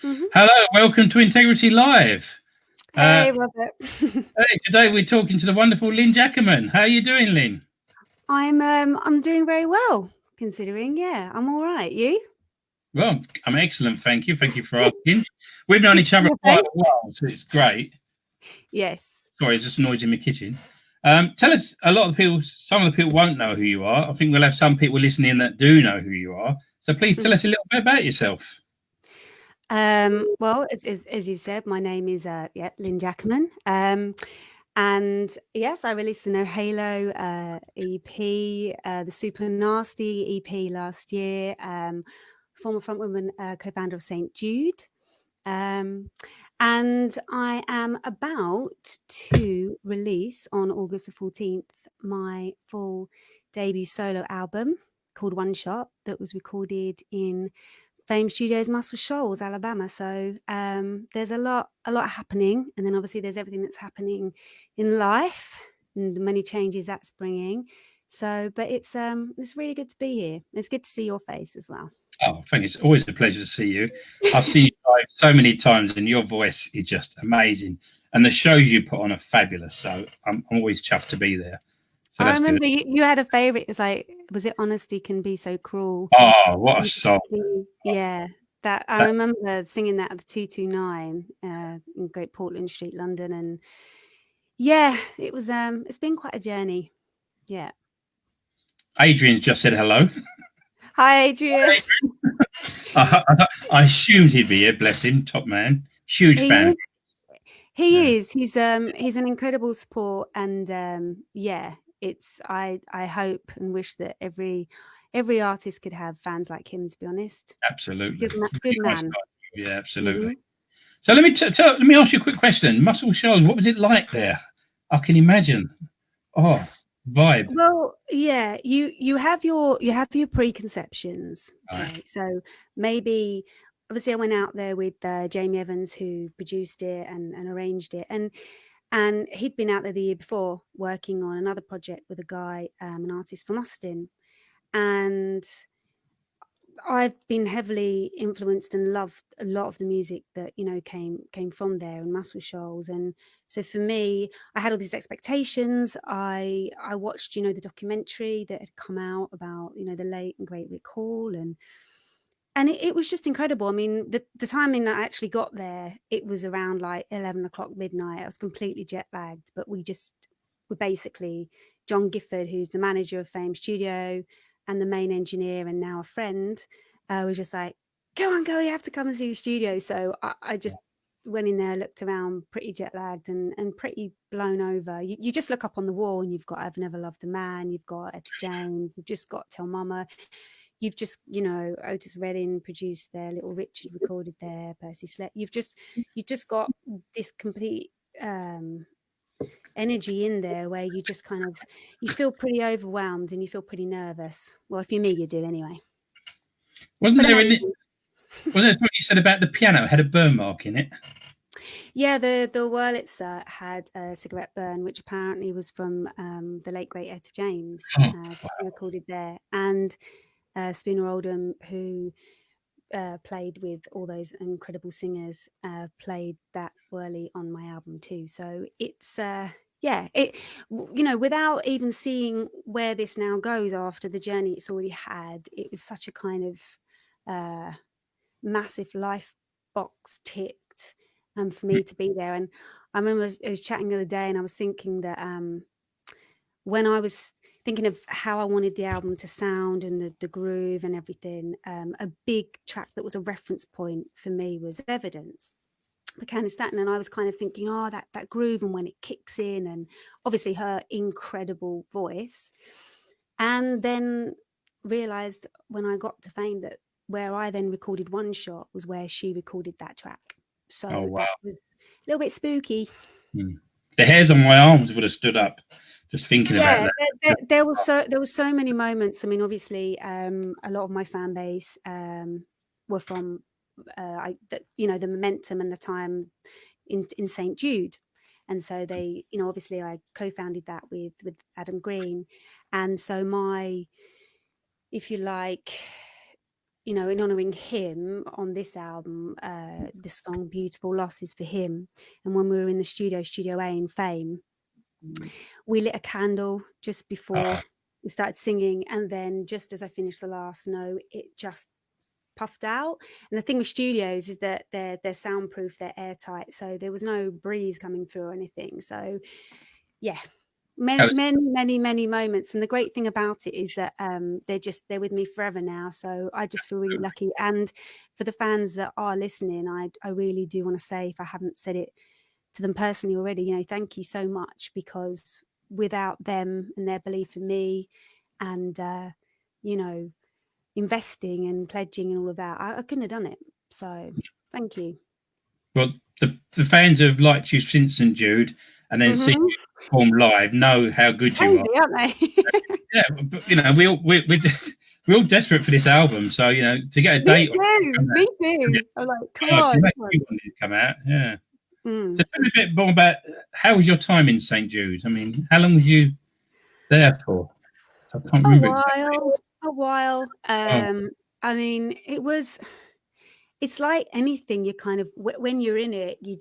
Mhm. Hello, welcome to Integrity Live. Uh, Hey, Robert. hey, today we're talking to the wonderful Lynne Jackaman. How are you doing, Lynne? I'm doing very well, considering. Yeah, I'm all right. You? Well, I'm excellent, thank you. Thank you for asking. We've known Good to each see other your quite face. a while, so it's great. Yes. Sorry, it's just noise in my kitchen. Tell us, some of the people won't know who you are. I think we'll have some people listening that do know who you are. So please tell Mhm. us a little bit about yourself. Well, as you said, my name is LYNNE JACKAMAN. And yes, I released the No Halo EP, the Super Nasty EP last year. Former frontwoman, co-founder of St. Jude. Um, and I am about to release on August the 14th my full debut solo album called One Shot that was recorded in Fame Studios, Shoals, Alabama. So there's a lot happening, and then obviously there's everything that's happening in life and the many changes that's bringing. So, but it's really good to be here. It's good to see your face as well. Oh, I think it's always a pleasure to see you. I've seen you live so many times, and your voice is just amazing. And the shows you put on are fabulous. So I'm always chuffed to be there. So I that's good. remember you had a favorite. It's like, was it Honesty Can Be So Cruel? Oh, what a song! Yeah, that I That, remember singing that at the 229 in Great Portland Street, London, and yeah, it was. It's been quite a journey. Yeah. Adrian's just said hello. Hi, Adrian. I assumed he'd be here. Bless him, top man, huge He fan of. is. Yeah, He is. He's an incredible support, and yeah, it's. I hope and wish that every artist could have fans like him. To be honest, absolutely. good Really nice man. guy. Yeah, absolutely. Hmm. So let me ask you a quick question. Muscle Shoals, what was it like there? I can imagine. Oh, vibe. Well, yeah, you have your preconceptions. Right. Okay, so maybe obviously I went out there with Jamie Evans, who produced it and arranged it, and he'd been out there the year before working on another project with a guy, an artist from Austin, and I've been heavily influenced and loved a lot of the music that came from there and Muscle Shoals, and so for me, I had all these expectations. I watched the documentary that had come out about the late and great Rick Hall, and it was just incredible. I mean, the timing that I actually got there, it was around like 11 o'clock midnight. I was completely jet lagged, but we were basically John Gifford, who's the manager of Fame Studio and the main engineer and now a friend, was just like, come on, girl, you have to come and see the studio. So I just went in there, looked around, pretty jet lagged and pretty blown over. You just look up on the wall and you've got I've Never Loved a Man, you've got Etta James, you've just got Tell Mama, you've just Otis Redding produced there, Little Richard recorded there, Percy Slett. You've just got this complete energy in there where you just kind of you feel pretty overwhelmed and you feel pretty nervous. Well, if you're me, you do anyway. Wasn't But there amazing. wasn't there something you said about the piano? It had a burn mark in it. Yeah, the Wurlitzer had a cigarette burn, which apparently was from the late great Etta James. Oh, She recorded there, and Spooner Oldham, who played with all those incredible singers, played that whirly on my album too. So it's yeah, it without even seeing where this now goes after the journey it's already had, it was such a kind of massive life box ticked for me to be there. And I remember I was chatting the other day and I was thinking that when I was thinking of how I wanted the album to sound and the groove and everything, a big track that was a reference point for me was Evidence by Candice Stanton. And I was kind of thinking, oh, that groove and when it kicks in, and obviously her incredible voice. And then realized when I got to Fame that where I then recorded One Shot was where she recorded that track. oh So wow. that was a little bit spooky. Hmm. The hairs on my arms would have stood up just thinking about Yeah, that. there were so many moments. I mean, obviously, a lot of my fan base were from the momentum and the time in St. Jude, and so they, obviously, I co-founded that with Adam Green, and so my, if you like, you know, in honouring him on this album, the song Beautiful Loss is for him. And when we were in the Studio A in Fame, we lit a candle just before Oh, we started singing. And then just as I finished the last note, it just puffed out. And the thing with studios is that they're soundproof, they're airtight. So there was no breeze coming through or anything. So yeah, that many moments. And the great thing about it is that they're with me forever now, so I just feel really lucky. And for the fans that are listening, I really do want to say, if I haven't said it to them personally already, you know, thank you so much, because without them and their belief in me and you know, investing and pledging and all of that, I couldn't have done it. So thank you. well, the fans have liked you since St Jude, and then seeing Mm-hmm. you perform live know how good you are. Crazy, aren't they? Yeah, but you know, we're all desperate for this album, so you know, to get a Me date on it, too. Me too. I'm like, come I on. can make Come on. you wanted to come out. Yeah. So Mm. tell me a bit more about how was your time in St Jude? I mean, how long was you there for? I can't A remember exactly. while, a while. Oh, I mean, it's like anything. You kind of when you're in it, you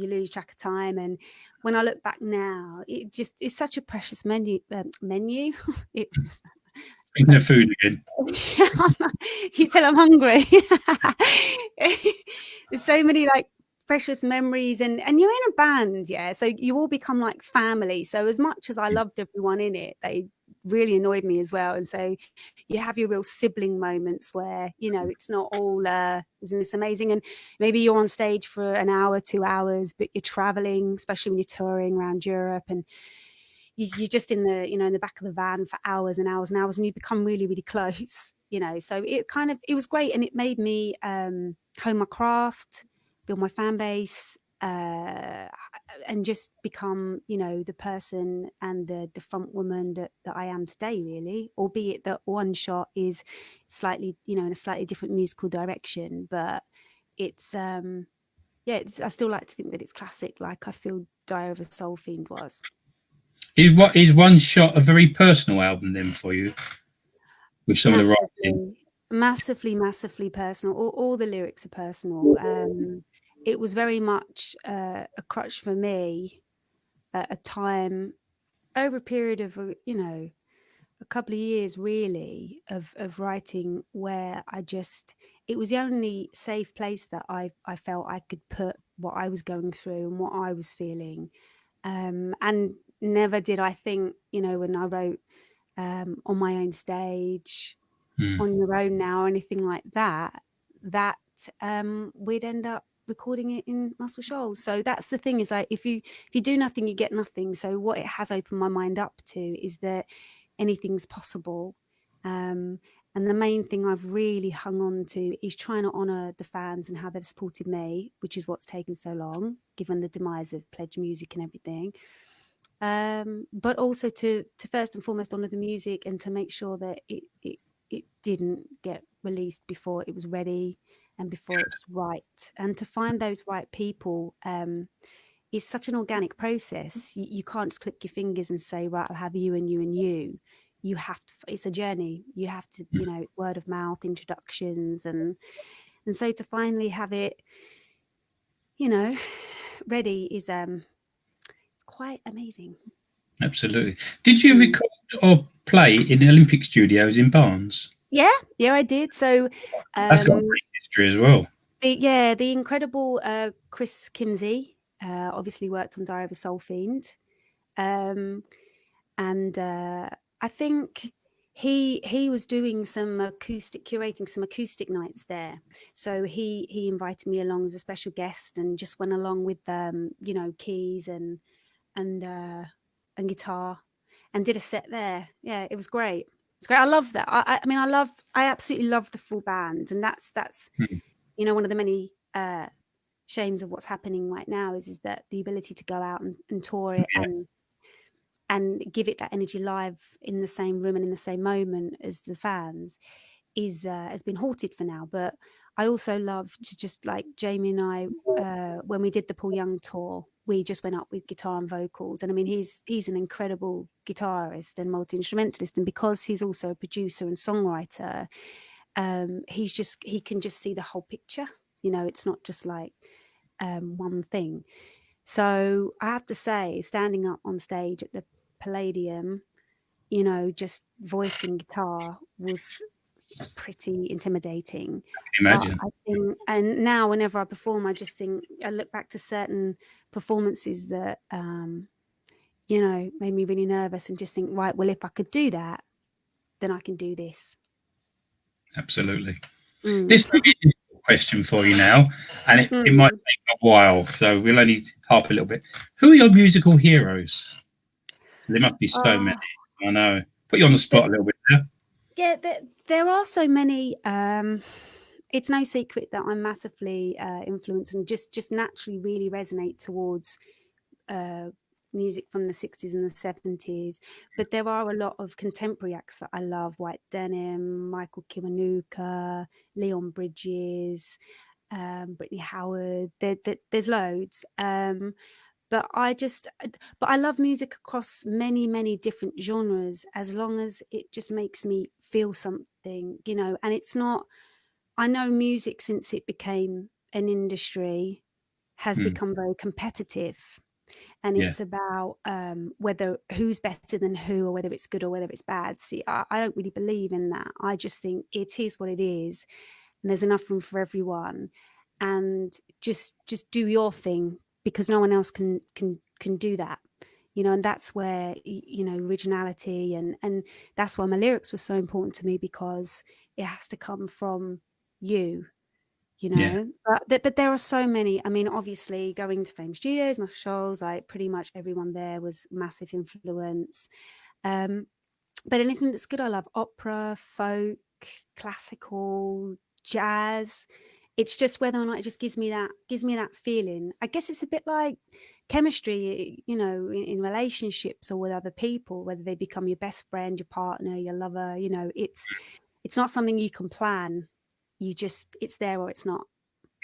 lose track of time. And when I look back now, it's such a precious menu. It's speaking of food again. you tell I'm hungry. There's so many like precious memories, and you're in a band, yeah, so you all become like family. So as much as I loved everyone in it, they really annoyed me as well. And so you have your real sibling moments where, you know, it's not all isn't this amazing, and maybe you're on stage for an hour, 2 hours, but you're traveling, especially when you're touring around Europe, and you're just in the, you know, in the back of the van for hours and hours and hours, and you become really, really close, you know. So it was great, and it made me hone my craft, build my fan base, and just become, you know, the person and the front woman that I am today, really. Albeit that One Shot is slightly, you know, in a slightly different musical direction, but it's yeah, I still like to think that it's classic, like I feel Dire of a Soul Fiend was. Is One Shot a very personal album then for you with some of the writing? Massively, massively personal. All the lyrics are personal. It was very much a crutch for me at a time, over a period of you know, a couple of years really, of writing, where it was the only safe place that I felt I could put what I was going through and what I was feeling. And never did I think, you know, when I wrote on my own stage, Hmm. on your own now, or anything like that, that we'd end up recording it in Muscle Shoals. So that's the thing, is like, if you do nothing, you get nothing. So what it has opened my mind up to is that anything's possible. Um, and the main thing I've really hung on to is trying to honour the fans and how they've supported me, which is what's taken so long, given the demise of Pledge Music and everything. But also to first and foremost honour the music, and to make sure that it didn't get released before it was ready and before it was right. And to find those right people is such an organic process. You can't just click your fingers and say, right, I'll have you and you and you. You have to, it's a journey. You have to, you know, it's word of mouth, introductions, and so to finally have it, you know, ready is it's quite amazing. Absolutely. Did you Mm. record or play in the Olympic studios in Barnes? Yeah, yeah, I did. So, That's got a um, great history as well. the incredible Chris Kimsey obviously worked on Diary of a Soul Fiend, um, and I think he was doing some curating some acoustic nights there. So he invited me along as a special guest, and just went along with you know, keys and uh, and guitar, and did a set there. Yeah, it was great. It's great. I love that. I mean, I absolutely love the full band, and that's Hmm. you know, one of the many shames of what's happening right now is that the ability to go out and tour it Yeah. and give it that energy live in the same room and in the same moment as the fans is has been halted for now. But I also love to, just like Jamie and I, when we did the Paul Young tour, we just went up with guitar and vocals. And I mean, he's an incredible guitarist and multi-instrumentalist, and because he's also a producer and songwriter, he can just see the whole picture. You know, it's not just like one thing. So I have to say, standing up on stage at the Palladium, you know, just voicing guitar was pretty intimidating. But Imagine. I think, and now whenever I perform, I just think, I look back to certain performances that, you know, made me really nervous, and just think, right, well, if I could do that, then I can do this. Absolutely. Mm. This may be a difficult question for you now, and it might take a while, so we'll only harp a little bit. Who are your musical heroes? There must be so many. I know. Put you on the spot a little bit there. Yeah, there are so many. It's no secret that I'm massively influenced and just naturally really resonate towards music from the 60s and the 70s. But there are a lot of contemporary acts that I love: White Denim, Michael Kiwanuka, Leon Bridges, Brittany Howard. There's loads. But I love music across many different genres, as long as it just makes me feel something, you know. And it's not, I know music, since it became an industry, has become very competitive, and Yeah. it's about whether who's better than who, or whether it's good or whether it's bad. See, I don't really believe in that. I just think it is what it is, and there's enough room for everyone, and just do your thing, because no one else can do that, you know. And that's where, you know, originality, and that's why my lyrics were so important to me, because it has to come from you, you Yeah. know. But there are so many. I mean, obviously, going to Fame Studios, my Shoals, like pretty much everyone there was massive influence. But anything that's good, I love: opera, folk, classical, jazz. It's just whether or not it just gives me that feeling. I guess it's a bit like chemistry, you know, in relationships or with other people, whether they become your best friend, your partner, your lover. You know, it's not something you can plan. It's there or it's not.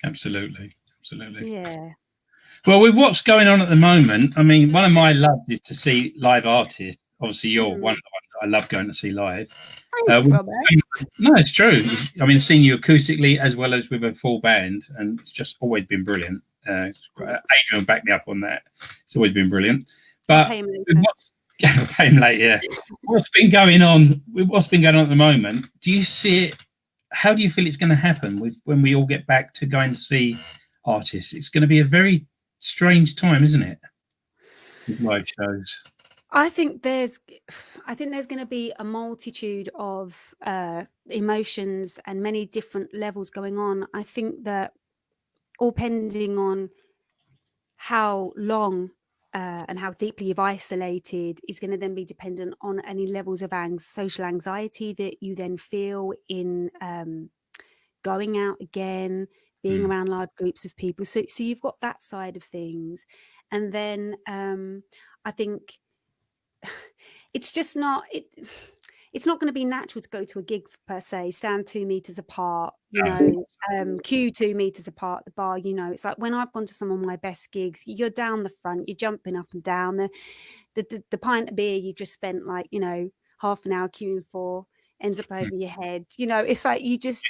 Absolutely. Absolutely. Yeah. Well, with what's going on at the moment, I mean, one of my loves is to see live artists. Obviously, you're one of the ones that I love going to see live. Thanks, Robert. No, it's true. I mean, I've seen you acoustically as well as with a full band, and it's just always been brilliant. Adrian will back me up on that. It's always been brilliant. I'll But pay him with later. pay him later, yeah. What's been going on? With what's been going on at the moment? Do you see it? How do you feel it's going to happen when we all get back to going to see artists? It's going to be a very strange time, isn't it? With live shows. I think there's going to be a multitude of emotions and many different levels going on. I think that, all pending on how long and how deeply you've isolated, is going to then be dependent on any levels of social anxiety that you then feel in going out again, being around large groups of people. So you've got that side of things. And then I think it's just not it's not going to be natural to go to a gig per se, stand 2 meters apart, you know, queue 2 meters apart at the bar. You know, it's like when I've gone to some of my best gigs, you're down the front, you're jumping up and down. The pint of beer you just spent, like, you know, half an hour queuing for, ends up over your head. You know, it's like it's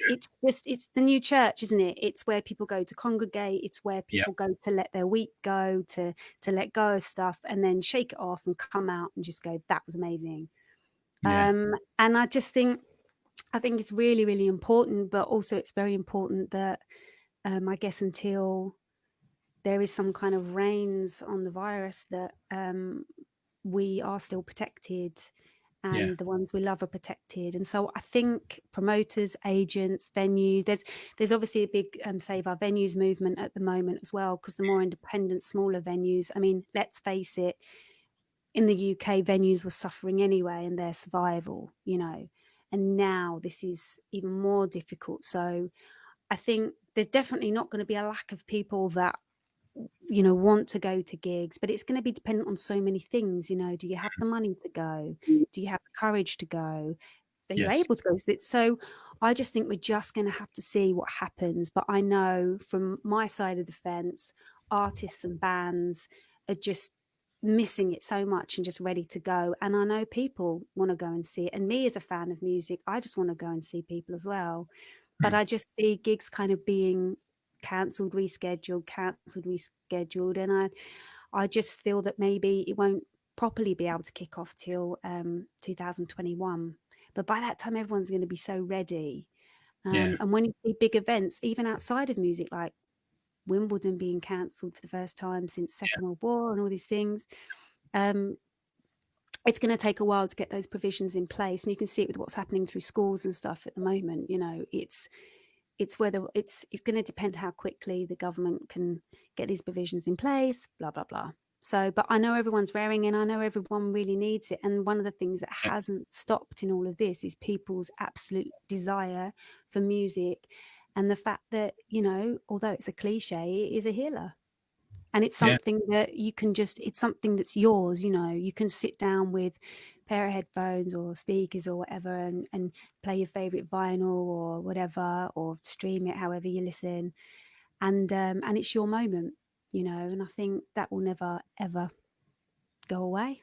the new church, isn't it? It's where people go to congregate. It's where Yeah. people go to let their week go, to let go of stuff, and then shake it off and come out and just go, that was amazing. Yeah. And I think it's really, really important, but also it's very important that I guess until there is some kind of reins on the virus, that we are still protected, Yeah. and the ones we love are protected. And so I think promoters, agents, venue, there's obviously a big save our venues movement at the moment as well, because the more independent, smaller venues, I mean, let's face it, in the UK, venues were suffering anyway in their survival, you know, and now this is even more difficult. So I think there's definitely not going to be a lack of people that, you know, want to go to gigs, but it's going to be dependent on so many things. You know, do you have the money to go? Do you have the courage to go? Are you Yes. able to go? So I just think we're just going to have to see what happens. But I know from my side of the fence, artists and bands are just missing it so much and just ready to go. And I know people want to go and see it. And me as a fan of music, I just want to go and see people as well. But I just see gigs kind of being cancelled, rescheduled, cancelled, rescheduled. And I just feel that maybe it won't properly be able to kick off till 2021. But by that time, everyone's going to be so ready. Yeah. And when you see big events, even outside of music, like Wimbledon being cancelled for the first time since Second World War and all these things, it's going to take a while to get those provisions in place. And you can see it with what's happening through schools and stuff at the moment. You know, it's whether it's going to depend how quickly the government can get these provisions in place, blah, blah, blah. So, but I know everyone's raring and I know everyone really needs it. And one of the things that hasn't stopped in all of this is people's absolute desire for music and the fact that, you know, although it's a cliche, it is a healer. And it's something that you can just, it's something that's yours, you know, you can sit down with a pair of headphones or speakers or whatever and play your favorite vinyl or whatever, or stream it however you listen. And it's your moment, you know, and I think that will never, ever go away.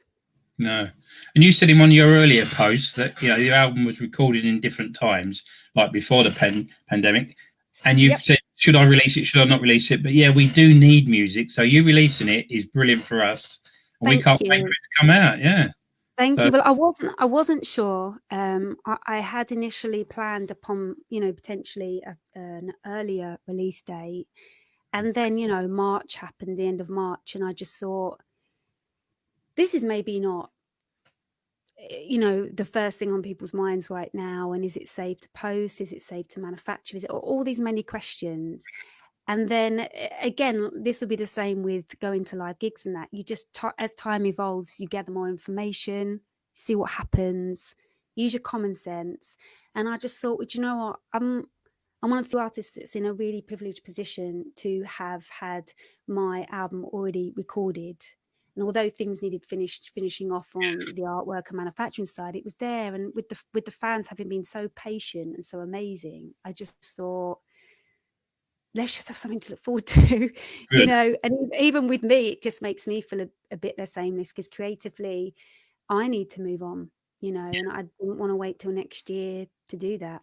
No. And you said in one of your earlier posts that, you know, your album was recorded in different times, like before the pandemic. And you've said, should I release it? Should I not release it? But yeah, we do need music. So you releasing it is brilliant for us. And we can't wait for it to come out. Yeah. Thank you. Well, I wasn't sure. I had initially planned upon, you know, potentially an earlier release date. And then, you know, March happened, the end of March. And I just thought, this is maybe not, you know, the first thing on people's minds right now. And is it safe to post? Is it safe to manufacture? Is it all these many questions? And then again, this will be the same with going to live gigs and that. You just, as time evolves, you gather more information, see what happens, use your common sense. And I just thought, well, you know what? I'm one of the few artists that's in a really privileged position to have had my album already recorded. And although things needed finishing off on the artwork and manufacturing side, it was there. And with the fans having been so patient and so amazing, I just thought, let's just have something to look forward to, you know. And even with me, it just makes me feel a bit less aimless because creatively, I need to move on, you know, and I didn't want to wait till next year to do that.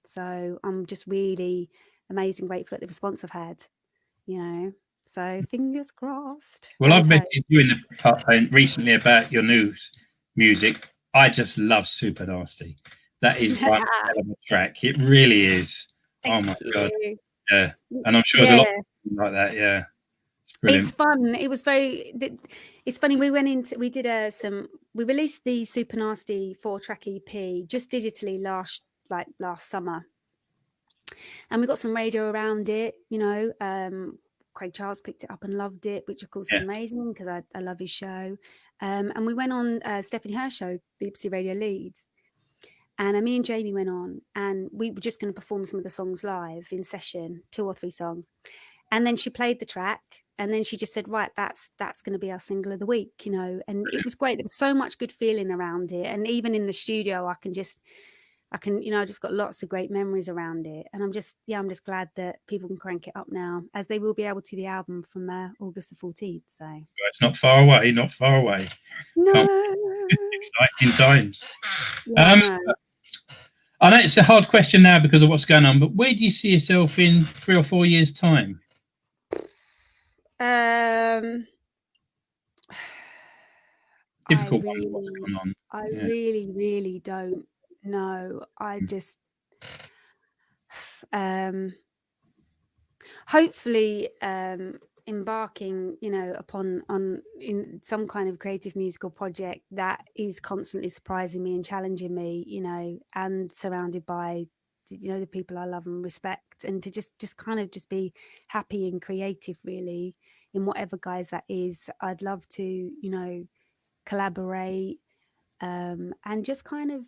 So I'm just really amazed and grateful at the response I've had, you know. So fingers crossed. Well, I've messaged you in the recently about your new music. I just love Super Nasty. That is one hell of a track. It really is. Oh my God. Yeah. And I'm sure there's a lot like that. Yeah. It's brilliant. It's fun. It was very, it's funny. We released the Super Nasty 4-track EP just digitally last summer. And we got some radio around it, you know. Craig Charles picked it up and loved it, which of course is amazing because I love his show. And we went on Stephanie Hirsch show, BBC Radio Leeds. And me and Jamie went on and we were just going to perform some of the songs live in session, 2 or 3 songs. And then she played the track and then she just said, right, that's going to be our single of the week, you know. And it was great. There was so much good feeling around it. And even in the studio, I can, you know, I just got lots of great memories around it. And I'm just glad that people can crank it up now, as they will be able to the album from August the 14th. So it's not far away, not far away. No. Exciting times. Yeah, I know it's a hard question now because of what's going on, but where do you see yourself in 3 or 4 years' time? Difficult one. What's going on? I really, really don't know. I just hopefully embarking, you know, in some kind of creative musical project that is constantly surprising me and challenging me, you know, and surrounded by, you know, the people I love and respect, and to just kind of just be happy and creative really in whatever guise that is. I'd love to, you know, collaborate and just kind of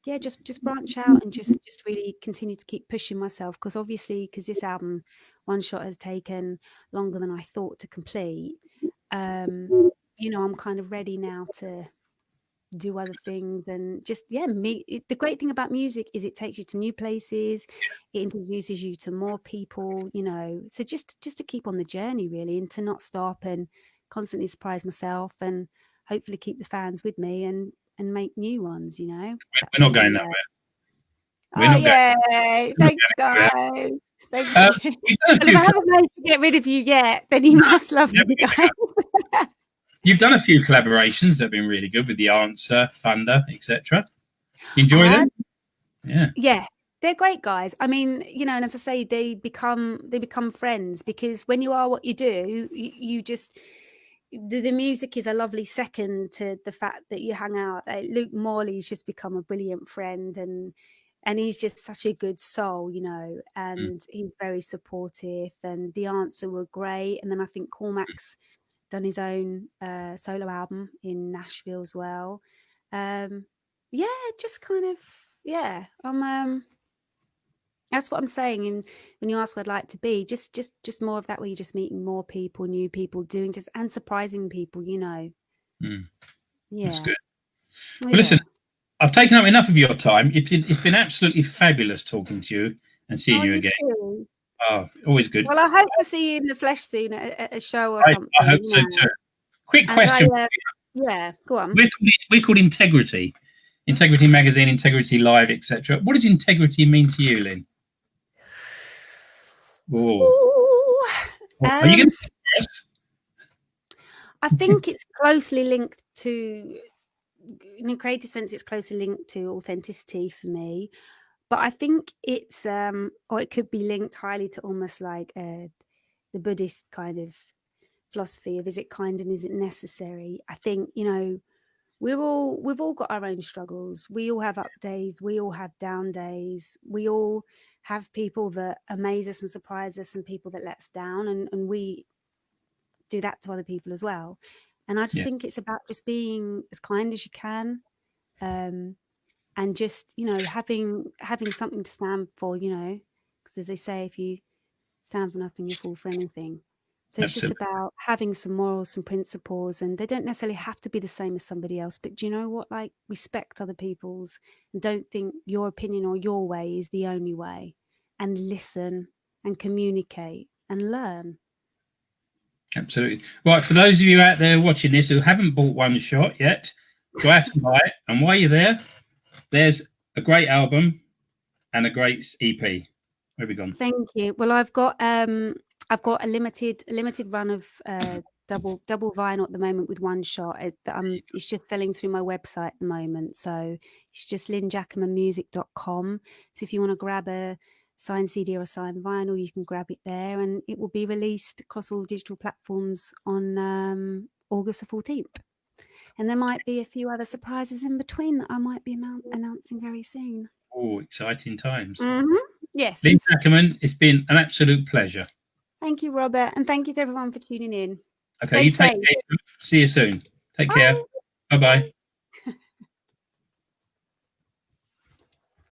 just branch out and just really continue to keep pushing myself, because obviously, because this album One Shot has taken longer than I thought to complete, you know, I'm kind of ready now to do other things and just the great thing about music is it takes you to new places, it introduces you to more people, you know, so just to keep on the journey really, and to not stop and constantly surprise myself and hopefully keep the fans with me and make new ones, you know. We're not going nowhere. We're Oh, not yay. Thanks, guys. Thank you. Well, Well, if I haven't managed to get rid of you yet, then you must love me, guys. You've done a few collaborations that have been really good with The Answer, Thunder, etc. Enjoy them? Yeah, they're great guys. I mean, you know, and as I say, they become friends, because when you are what you do, you just the music is a lovely second to the fact that you hang out. Luke Morley's just become a brilliant friend, and he's just such a good soul, you know, and he's very supportive. And The Answer were great. And then I think Cormac's done his own solo album in Nashville as well. Yeah, just kind of, yeah. That's what I'm saying. And when you ask what I'd like to be, just more of that, where you're just meeting more people, new people, doing just and surprising people, you know. Yeah, that's good. Well, Well, listen, I've taken up enough of your time. It's been absolutely fabulous talking to you and seeing you again. Too. Oh, always good. Well, I hope to see you in the flesh soon at a show or something. I hope so too. Quick question. Yeah, go on. We're called Integrity. Integrity Magazine, Integrity Live, etc. What does integrity mean to you, Lynn? Are you going to tell us? I think it's closely linked to, in a creative sense, it's closely linked to authenticity for me. But I think it's, or it could be linked highly to almost like the Buddhist kind of philosophy of, is it kind and is it necessary? I think, you know, we've all got our own struggles. We all have up days. We all have down days. We all have people that amaze us and surprise us, and people that let us down. And we do that to other people as well. And I just think it's about just being as kind as you can. And just, you know, having something to stand for, you know, because as they say, if you stand for nothing, you fall for anything. So it's just about having some morals, some principles, and they don't necessarily have to be the same as somebody else. But do you know what? Like, respect other people's, and don't think your opinion or your way is the only way. And listen and communicate and learn. Absolutely. Right, for those of you out there watching this who haven't bought One Shot yet, go out and buy it. And while you're there, there's a great album and a great EP. Where have we gone? Thank you. Well, I've got a limited run of double vinyl at the moment with One Shot. It's just selling through my website at the moment. So it's just LYNNJACKAMANmusic.com. So if you want to grab a signed CD or a signed vinyl, you can grab it there, and it will be released across all digital platforms on August the 14th. And there might be a few other surprises in between that I might be announcing very soon. Oh, exciting times. Yes. Lynne Jackaman, it's been an absolute pleasure. Thank you, Robert. And thank you to everyone for tuning in. Okay, you take care. See you soon. Take care. Bye-bye.